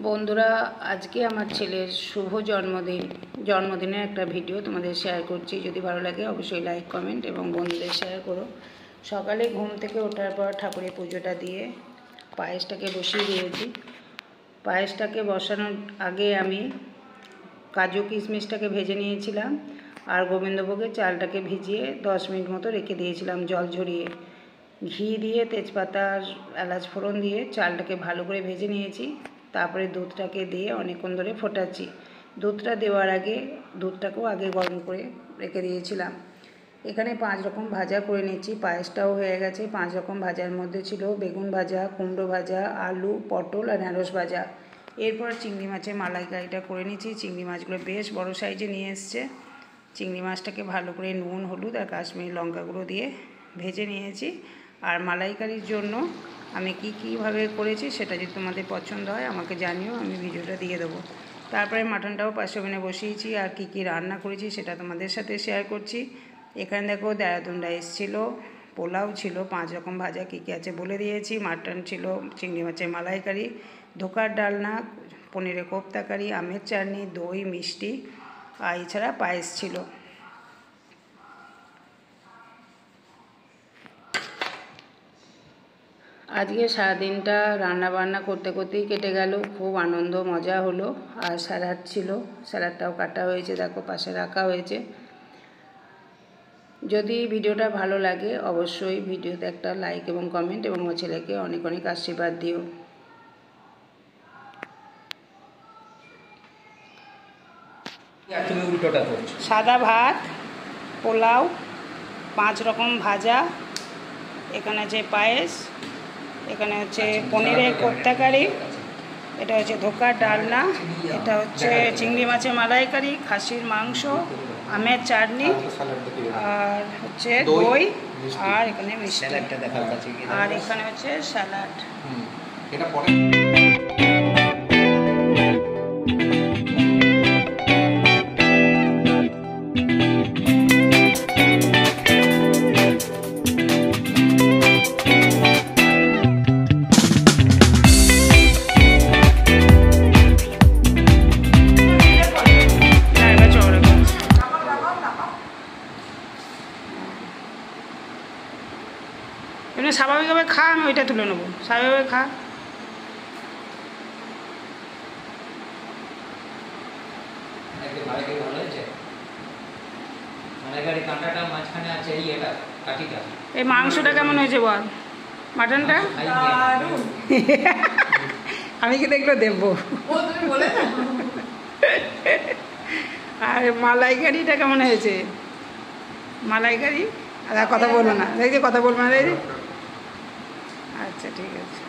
বন্ধুরা, আজকে আমার ছেলের শুভ জন্মদিনের একটা ভিডিও তোমাদের শেয়ার করছি। যদি ভালো লাগে অবশ্যই লাইক কমেন্ট এবং বন্ধুদের শেয়ার করো। সকালে ঘুম থেকে ওঠার পর ঠাকুরের পুজোটা দিয়ে পায়েসটাকে বসিয়ে দিয়েছি। পায়েসটাকে বসানোর আগে আমি কাজু কিশমিশটাকে ভেজে নিয়েছিলাম আর গোবিন্দভোগের চালটাকে ভিজিয়ে 10 মিনিট মতো রেখে দিয়েছিলাম জল ঝরিয়ে। ঘি দিয়ে তেজপাতা আর এলাচ ফোড়ন দিয়ে চালটাকে ভালো করে ভেজে নিয়েছি। তারপরে দুধটাকে দিয়ে অনেকক্ষণ ধরে ফোটাচ্ছি। দুধটা দেওয়ার আগে দুধটাকেও আগে গরম করে রেখে দিয়েছিলাম। এখানে 5 রকম ভাজা করে নিচ্ছি। পায়েসটাও হয়ে গেছে। 5 রকম ভাজার মধ্যে ছিল বেগুন ভাজা, কুমড়ো ভাজা, আলু, পটল আর ঢ্যাঁড়স ভাজা। এরপর চিংড়ি মাছের মালাইকারিটা করে নিচ্ছি। চিংড়ি মাছগুলো বেশ বড় সাইজে নিয়ে এসছে। চিংড়ি মাছটাকে ভালো করে নুন, হলুদ আর কাশ্মীরি লঙ্কা গুঁড়ো দিয়ে ভেজে নিয়েছি। আর মালাইকারির জন্য আমি কীভাবে করেছি সেটা যদি তোমাদের পছন্দ হয় আমাকে জানিও, আমি ভিডিওটা দিয়ে দেবো। তারপরে মাটনটাও পাশে ওভেনে বসিয়েছি আর কী রান্না করেছি সেটা তোমাদের সাথে শেয়ার করছি। এখানে দেখো দেহরাদুন রাইস ছিল, পোলাও ছিল, 5 রকম ভাজা কী আছে বলে দিয়েছি, মাটন ছিল, চিংড়ি মাছের মালাইকারি, ধোকার ডালনা, পনিরের কোপ্তাকারি, আমের চাটনি, দই, মিষ্টি আর এছাড়া পায়েস ছিল। আজকে সারাদিনটা রান্নাবান্না করতে করতেই কেটে গেল। খুব আনন্দ মজা হলো। আর স্যালাড ছিল, স্যালাডটাও কাটা হয়েছে, দেখো পাশে রাখা হয়েছে। যদি ভিডিওটা ভালো লাগে অবশ্যই ভিডিওতে একটা লাইক এবং কমেন্ট এবং আমার ছেলেকে অনেক অনেক আশীর্বাদ দিও। সাদা ভাত, পোলাও, 5 রকম ভাজা, এখানে আছে পায়েস, এখানে হচ্ছে পনিরের কোপ্তাকারি, এটা হচ্ছে ধোকার ডালনা, এটা হচ্ছে চিংড়ি মাছের মালাইকারি, খাসির মাংস, আমের চাটনি আর হচ্ছে দই আর এখানে মিষ্টি আর এখানে হচ্ছে স্যালাড। এমনি স্বাভাবিকভাবে খা, আমি ওইটা তুলে নেবো। স্বাভাবিকভাবে খা। এই মাংসটা কেমন হয়েছে বল? মাটনটা আমি কি দেখলো দেখবো। আর মালাইকারিটা কেমন হয়েছে? মালাইকারি আর কথা বলবো না, দেখছি কথা বলবো না, দেখছি। আচ্ছা ঠিক আছে।